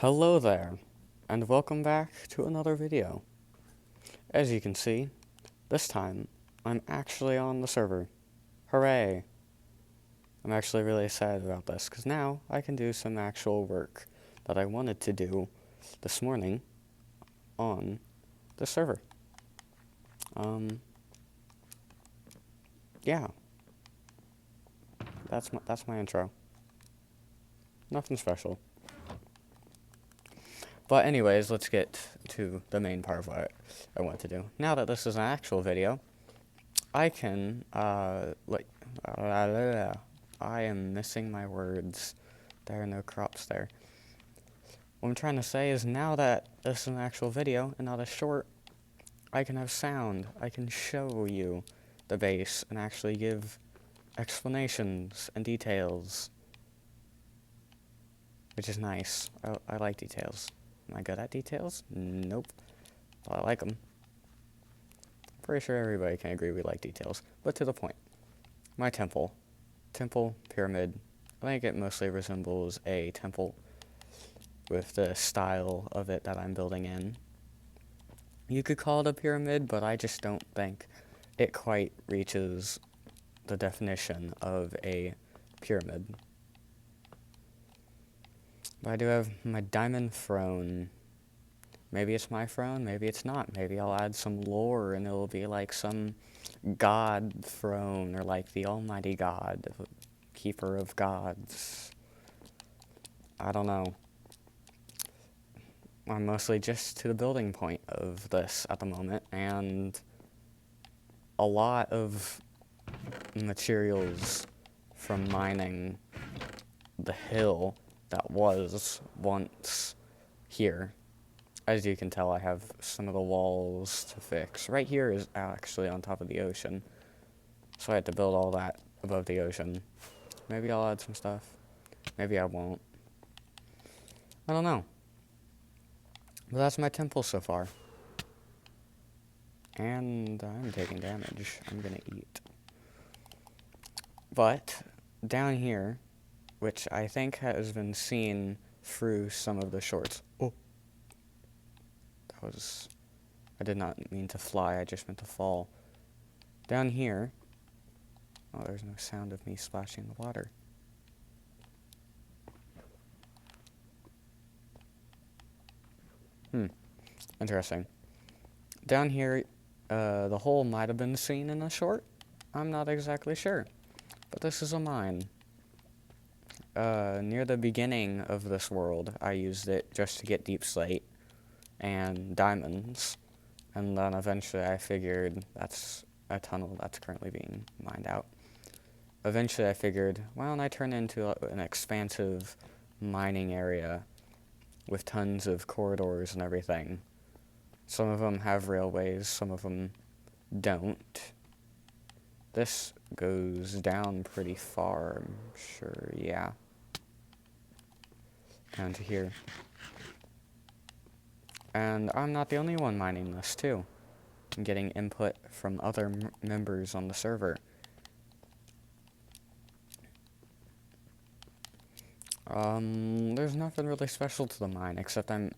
Hello there, and welcome back to another video. As you can see, this time, I'm actually on the server. Hooray! I'm actually really excited about this, because now I can do some actual work that I wanted to do this morning on the server. Yeah. That's my intro. Nothing special. But anyways, let's get to the main part of what I want to do. Now that this is an actual video, I can, I am missing my words. There are no crops there. What I'm trying to say is now that this is an actual video and not a short, I can have sound. I can show you the base and actually give explanations and details. Which is nice. I like details. Am I good at details? Nope. But I like them. Pretty sure everybody can agree we like details. But to the point. My temple. Temple, pyramid. I think it mostly resembles a temple with the style of it that I'm building in. You could call it a pyramid, but I just don't think it quite reaches the definition of a pyramid. But I do have my diamond throne. Maybe it's my throne, maybe it's not. Maybe I'll add some lore and it'll be like some god throne, or like the almighty god, keeper of gods. I don't know. I'm mostly just to the building point of this at the moment, and a lot of materials from mining the hill that was once here. As you can tell, I have some of the walls to fix. Right here is actually on top of the ocean, so I had to build all that above the ocean. Maybe I'll add some stuff. Maybe I won't. I don't know. But that's my temple so far. And I'm taking damage. I'm gonna eat. But down here, which I think has been seen through some of the shorts. Oh. I did not mean to fly, I just meant to fall. Down here, oh, there's no sound of me splashing the water. Interesting. Down here, the hole might have been seen in a short. I'm not exactly sure. But this is a mine. Near the beginning of this world, I used it just to get deep slate and diamonds, and then eventually I figured that's a tunnel that's currently being mined out. Eventually I figured, why don't I turn it into an expansive mining area with tons of corridors and everything. Some of them have railways, some of them don't. This goes down pretty far, I'm sure, yeah. Down to here. And I'm not the only one mining this, too. I'm getting input from other members on the server. There's nothing really special to the mine, except I'm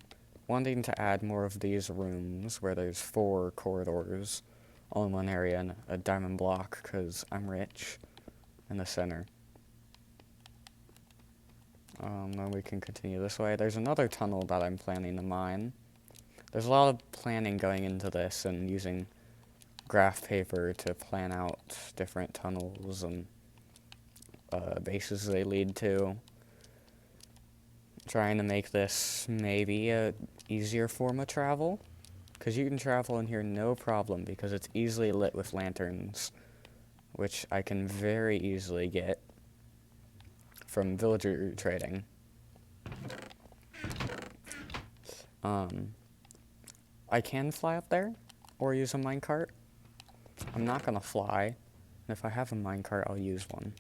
wanting to add more of these rooms where there's 4 corridors all in one area and a diamond block, because I'm rich, in the center. Then we can continue this way. There's another tunnel that I'm planning to mine. There's a lot of planning going into this and using graph paper to plan out different tunnels and bases they lead to. Trying to make this maybe a easier form of travel, because you can travel in here no problem because it's easily lit with lanterns, which I can very easily get from villager trading. I can fly up there, or use a minecart. I'm not gonna fly, and if I have a minecart, I'll use one.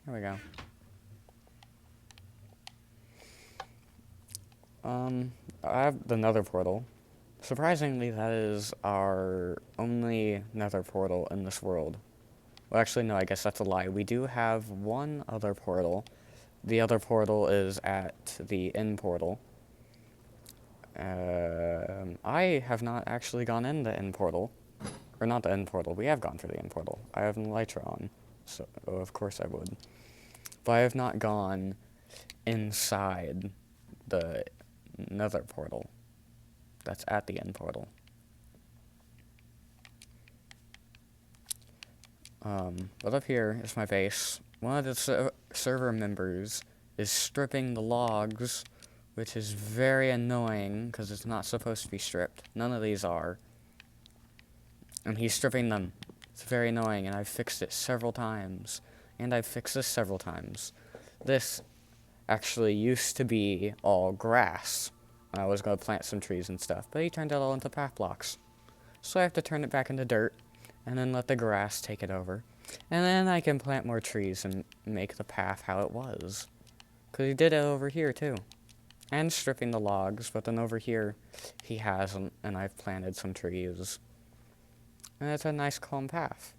There we go. I have the nether portal. Surprisingly, that is our only nether portal in this world. Well, actually, no, I guess that's a lie. We do have one other portal. The other portal is at the end portal. I have not actually gone in the end portal. Or not the end portal. We have gone through the end portal. I have an elytra on. So, of course I would. But I have not gone inside the nether portal. That's at the end portal. But up here is my base. One of the server members is stripping the logs, which is very annoying because it's not supposed to be stripped. None of these are. And he's stripping them. It's very annoying, and I've fixed it several times. And I've fixed this several times. This actually used to be all grass. I was going to plant some trees and stuff, but he turned it all into path blocks. So I have to turn it back into dirt, and then let the grass take it over. And then I can plant more trees and make the path how it was. Because he did it over here, too. And stripping the logs, but then over here, he hasn't, and I've planted some trees. And it's a nice calm path.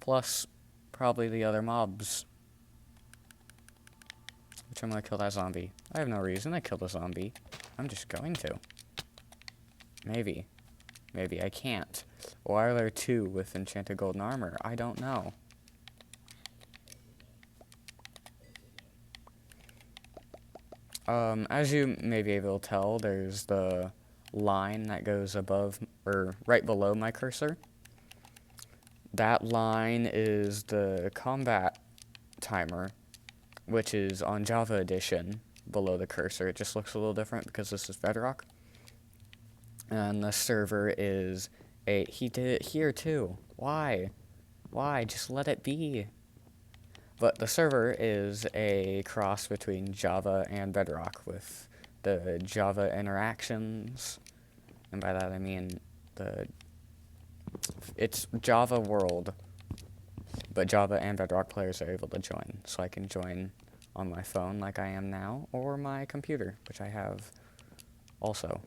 Plus, probably the other mobs. Which I'm gonna kill that zombie. I have no reason to kill the zombie. I'm just going to. Maybe. Maybe I can't. Why are there two with enchanted golden armor? I don't know. As you may be able to tell, there's the line that goes above, or right below my cursor. That line is the combat timer, which is on Java Edition below the cursor. It just looks a little different because this is Bedrock. And the server is he did it here too. Why? Why? Just let it be. But the server is a cross between Java and Bedrock with the Java interactions. And by that I mean it's Java world, but Java and Bedrock players are able to join. So I can join on my phone like I am now, or my computer, which I have also.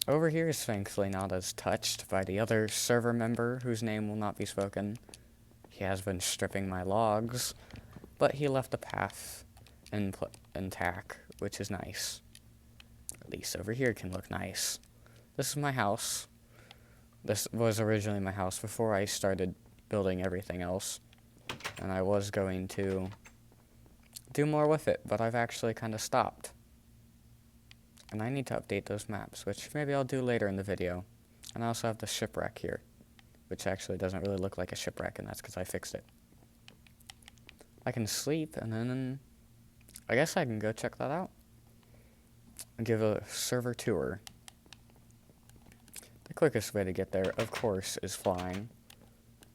Over here is thankfully not as touched by the other server member whose name will not be spoken. He has been stripping my logs, but he left the path intact, which is nice. At least over here can look nice. This is my house. This was originally my house before I started building everything else. And I was going to do more with it, but I've actually kind of stopped. And I need to update those maps, which maybe I'll do later in the video. And I also have the shipwreck here, which actually doesn't really look like a shipwreck, and that's because I fixed it. I can sleep, and then I guess I can go check that out. And give a server tour. The quickest way to get there, of course, is flying.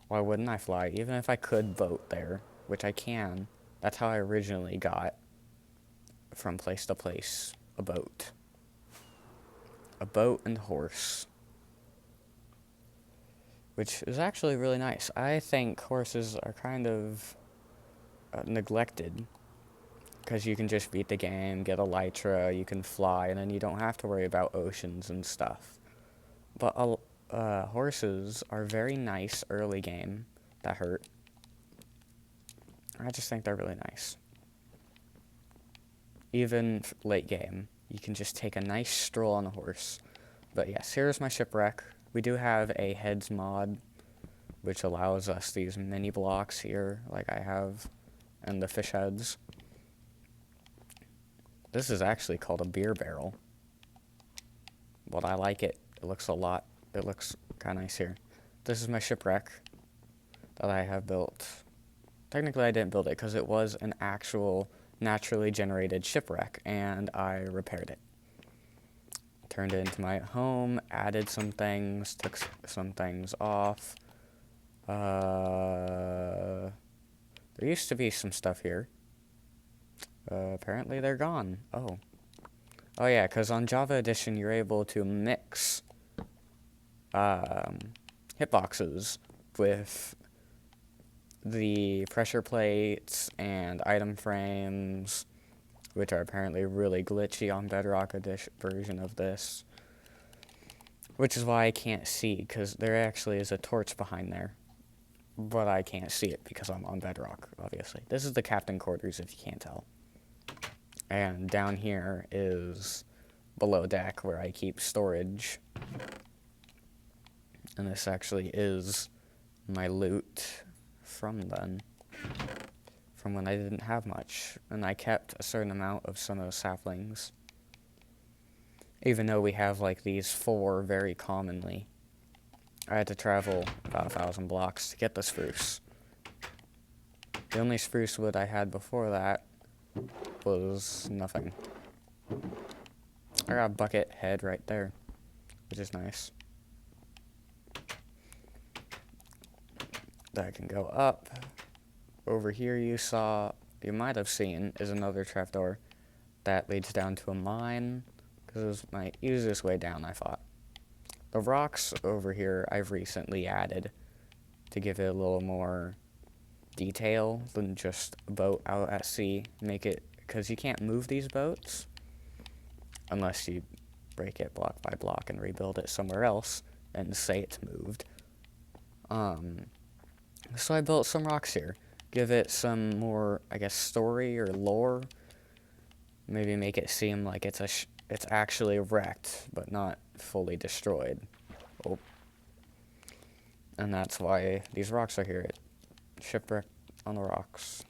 Why wouldn't I fly? Even if I could boat there, which I can. That's how I originally got from place to place a boat. A boat and horse. Which is actually really nice. I think horses are kind of neglected. Because you can just beat the game, get elytra, you can fly, and then you don't have to worry about oceans and stuff. But horses are very nice early game. That hurt. I just think they're really nice. Even late game, you can just take a nice stroll on a horse. But yes, here's my shipwreck. We do have a heads mod, which allows us these mini blocks here, like I have, and the fish heads. This is actually called a beer barrel. But I like it. It looks kind of nice here. This is my shipwreck that I have built. Technically, I didn't build it because it was an actual naturally generated shipwreck, and I repaired it. Turned it into my home, added some things, took some things off. There used to be some stuff here. Apparently they're gone. Oh yeah, because on Java Edition you're able to mix hitboxes with the pressure plates and item frames, which are apparently really glitchy on Bedrock Edition version of this. Which is why I can't see, because there actually is a torch behind there. But I can't see it because I'm on Bedrock, obviously. This is the captain quarters, if you can't tell. And down here is below deck where I keep storage. And this actually is my loot from then. From when I didn't have much. And I kept a certain amount of some of those saplings. Even though we have like these 4 very commonly. I had to travel about 1,000 blocks to get the spruce. The only spruce wood I had before that was nothing. I got a bucket head right there, which is nice. That can go up. Over here you might have seen, is another trapdoor that leads down to a mine, because it might use this way down, I thought. The rocks over here I've recently added to give it a little more detail than just a boat out at sea. Make it, because you can't move these boats unless you break it block by block and rebuild it somewhere else and say it's moved. So I built some rocks here. Give it some more, I guess, story or lore. Maybe make it seem like it's actually wrecked, but not fully destroyed. Oh. And that's why these rocks are here. Shipwreck on the rocks.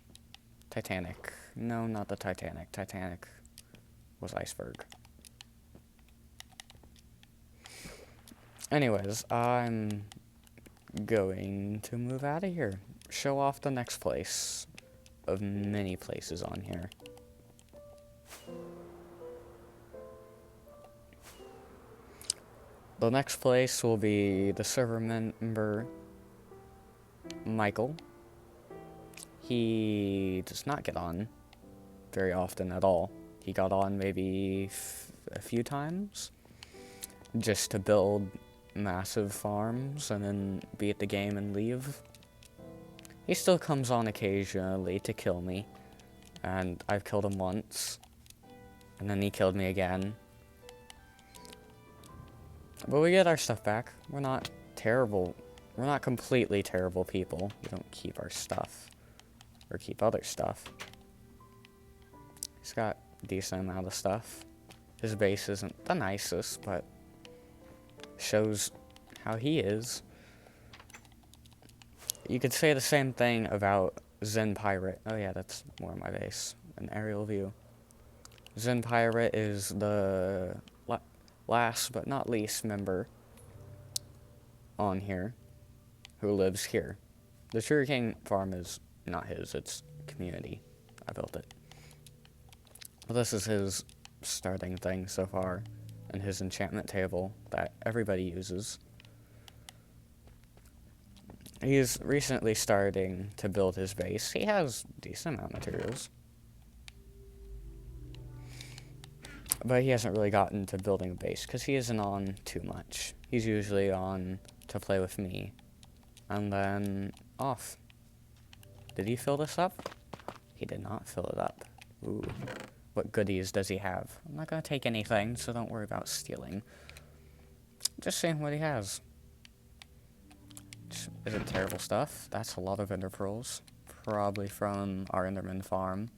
Titanic. No, not the Titanic. Titanic was iceberg. Anyways, I'm going to move out of here. Show off the next place of many places on here. The next place will be the server member Michael. He does not get on very often at all. He got on maybe a few times just to build massive farms and then be at the game and leave. He still comes on occasionally to kill me, and I've killed him once, and then he killed me again. But we get our stuff back. We're not terrible. We're not completely terrible people. We don't keep our stuff. Or keep other stuff. He's got a decent amount of stuff. His base isn't the nicest, but shows how he is. You could say the same thing about Zen Pirate. Oh yeah, that's more of my base. An aerial view. Zen Pirate is the last but not least member on here who lives here. The sugarcane farm is not his, it's community. I built it. Well, this is his starting thing so far, and his enchantment table that everybody uses. He's recently starting to build his base. He has a decent amount of materials. But he hasn't really gotten to building a base, because he isn't on too much. He's usually on to play with me, and then off. Did he fill this up? He did not fill it up. Ooh. What goodies does he have? I'm not going to take anything, so don't worry about stealing. Just seeing what he has. Is it terrible stuff? That's a lot of ender pearls. Probably from our Enderman farm,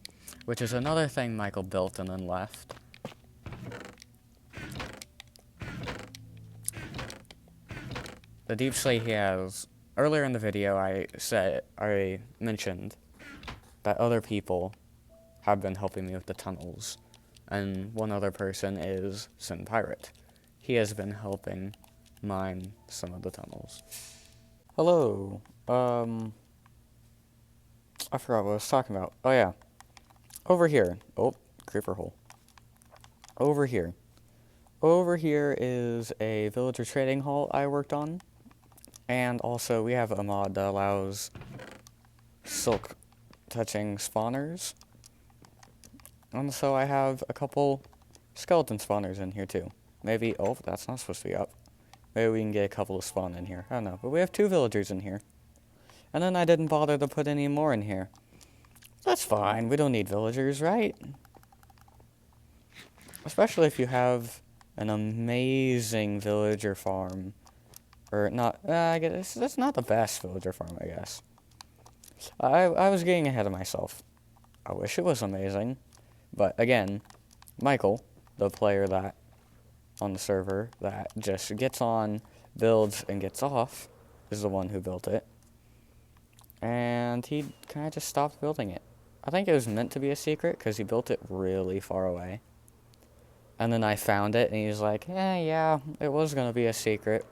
which is another thing Michael built and then left. The deep slate he has, earlier in the video I mentioned that other people have been helping me with the tunnels, and one other person is Sin Pirate. He has been helping mine some of the tunnels. Hello, I forgot what I was talking about. Oh yeah, over here, oh, creeper hole. Over here is a villager trading hall I worked on. And also, we have a mod that allows silk touching spawners. And so I have a couple skeleton spawners in here too. Maybe, oh, that's not supposed to be up. Maybe we can get a couple to spawn in here. I don't know, but we have 2 villagers in here. And then I didn't bother to put any more in here. That's fine, we don't need villagers, right? Especially if you have an amazing villager farm. Or not, I guess that's not the best villager farm, I guess. I was getting ahead of myself. I wish it was amazing. But again, Michael, the player that on the server that just gets on, builds, and gets off, is the one who built it. And he kind of just stopped building it. I think it was meant to be a secret because he built it really far away. And then I found it, and he was like, yeah, it was going to be a secret.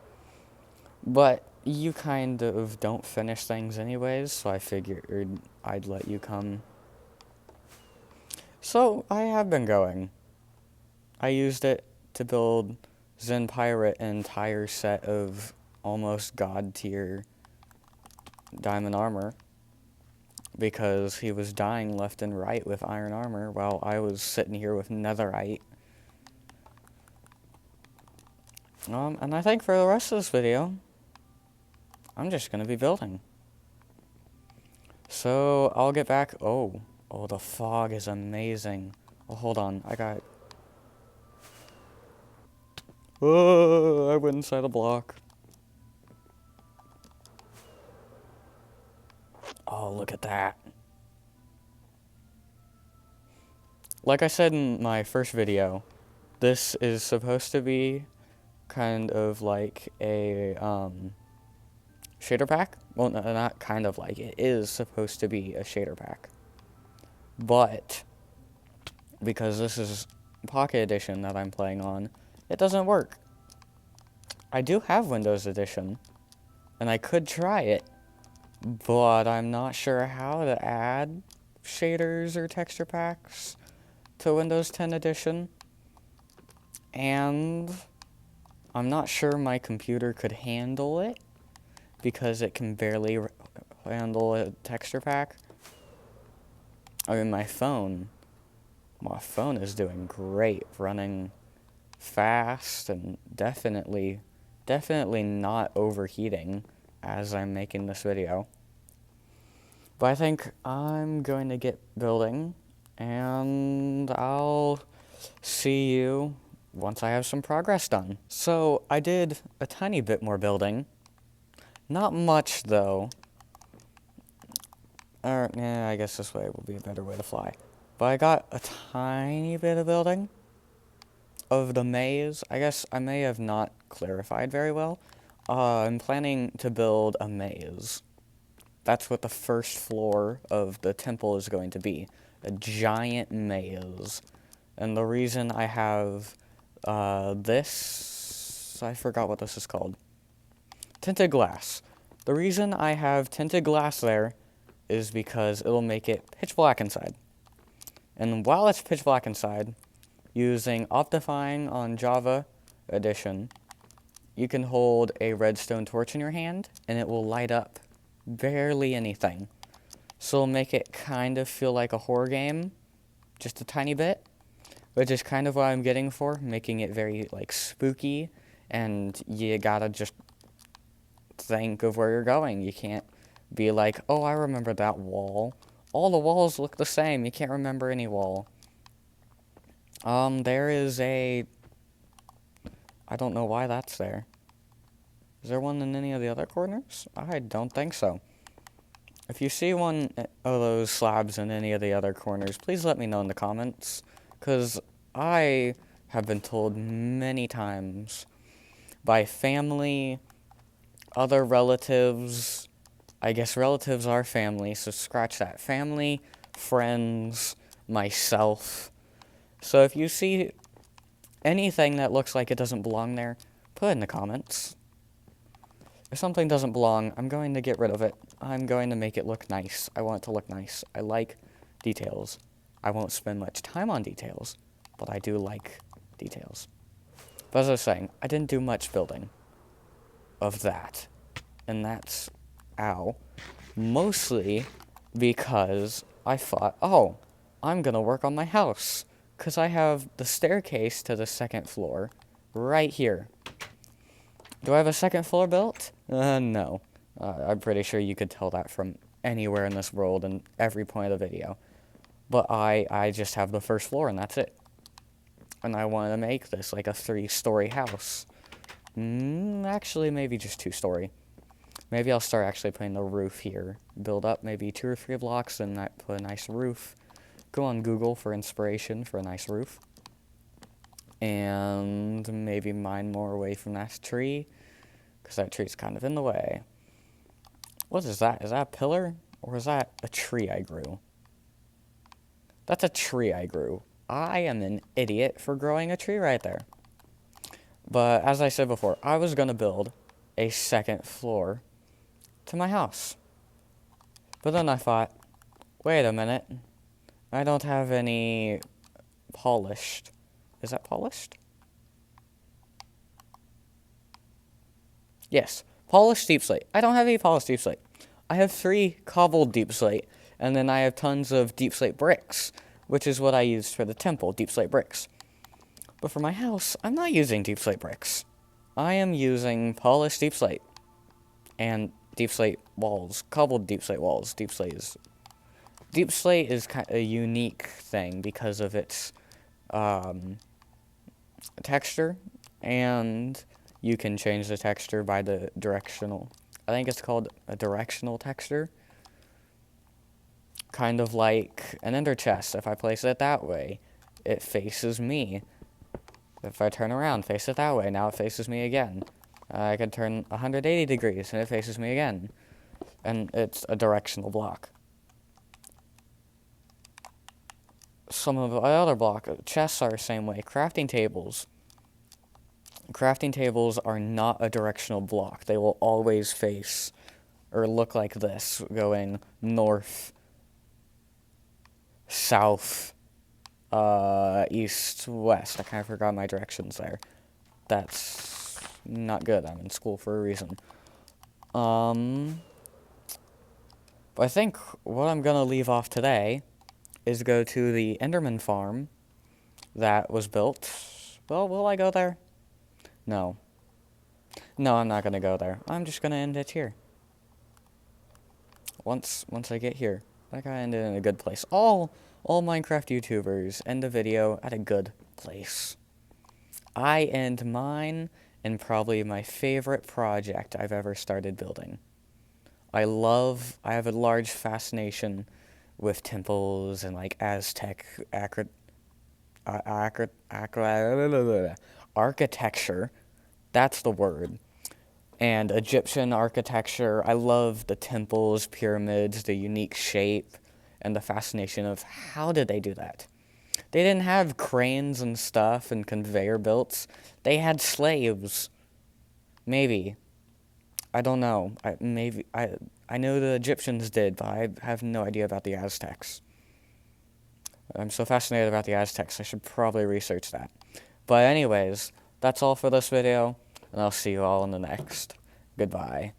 But you kind of don't finish things anyways, so I figured I'd let you come. So I have been going. I used it to build Zen Pirate an entire set of almost god tier diamond armor because he was dying left and right with iron armor while I was sitting here with netherite. And I think for the rest of this video, I'm just going to be building. So I'll get back. Oh, the fog is amazing. Oh, hold on. Oh, I went inside a block. Oh, look at that. Like I said in my first video, this is supposed to be kind of like a shader pack. Well, no, not kind of like. It is supposed to be a shader pack. But because this is Pocket Edition that I'm playing on, it doesn't work. I do have Windows Edition, and I could try it, but I'm not sure how to add shaders or texture packs to Windows 10 Edition, and I'm not sure my computer could handle it, because it can barely handle a texture pack. I mean, my phone is doing great, running fast, and definitely not overheating as I'm making this video. But I think I'm going to get building, and I'll see you once I have some progress done. So I did a tiny bit more building. Not much, though. I guess this way will be a better way to fly. But I got a tiny bit of building of the maze. I guess I may have not clarified very well. I'm planning to build a maze. That's what the first floor of the temple is going to be. A giant maze. And the reason I have this... I forgot what this is called. Tinted glass. The reason I have tinted glass there is because it'll make it pitch black inside. And while it's pitch black inside, using Optifine on Java Edition, you can hold a redstone torch in your hand, and it will light up barely anything. So it'll make it kind of feel like a horror game, just a tiny bit, which is kind of what I'm getting for, making it very, like, spooky, and you gotta just think of where you're going. You can't be like, oh, I remember that wall. All the walls look the same. You can't remember any wall. There is a... I don't know why that's there. Is there one in any of the other corners? I don't think so. If you see one of those slabs in any of the other corners, please let me know in the comments, because I have been told many times by family, other relatives, I guess relatives are family, so scratch that. Family, friends, myself. So if you see anything that looks like it doesn't belong there, put it in the comments. If something doesn't belong, I'm going to get rid of it. I'm going to make it look nice. I want it to look nice. I like details. I won't spend much time on details, but I do like details. But as I was saying, I didn't do much building of that. And that's, mostly because I thought, oh, I'm going to work on my house. Because I have the staircase to the second floor right here. Do I have a second floor built? No. I'm pretty sure you could tell that from anywhere in this world and every point of the video. But I just have the first floor and that's it. And I want to make this like a 3-story house. Actually, maybe just 2-story. Maybe I'll start actually putting the roof here. Build up maybe 2 or 3 blocks and put a nice roof. go on Google for inspiration for a nice roof. And maybe mine more away from that tree, because that tree's kind of in the way. What is that? Is that a pillar? Or is that a tree I grew? That's a tree I grew. I am an idiot for growing a tree right there. But as I said before, I was going to build a second floor to my house. But then I thought, wait a minute. I don't have any polished. Is that polished? Yes. Polished deep slate. I don't have any polished deep slate. I have 3 cobbled deep slate. And then I have tons of deep slate bricks, which is what I used for the temple, deep slate bricks. But for my house, I'm not using deep slate bricks. I am using polished deep slate and deep slate walls, cobbled deep slate walls. Deep slate is kind of a unique thing because of its texture, and you can change the texture by the directional. I think it's called a directional texture. Kind of like an ender chest. If I place it that way, it faces me. If I turn around, face it that way, now it faces me again. I can turn 180 degrees and it faces me again. And it's a directional block. Some of the other chests are the same way. Crafting tables are not a directional block. They will always face or look like this, going north, south, east, west. I kind of forgot my directions there. That's not good. I'm in school for a reason. But I think what I'm gonna leave off today is go to the Enderman farm that was built. Well, will I go there? No. No, I'm not gonna go there. I'm just gonna end it here. Once I get here, I gotta end it in a good place. All Minecraft YouTubers end a video at a good place. I end mine in probably my favorite project I've ever started building. I have a large fascination with temples and like Aztec architecture. That's the word. And Egyptian architecture. I love the temples, pyramids, the unique shape, and the fascination of how did they do that? They didn't have cranes and stuff and conveyor belts. They had slaves. Maybe. I don't know. I know the Egyptians did, but I have no idea about the Aztecs. I'm so fascinated about the Aztecs, I should probably research that. But anyways, that's all for this video, and I'll see you all in the next. Goodbye.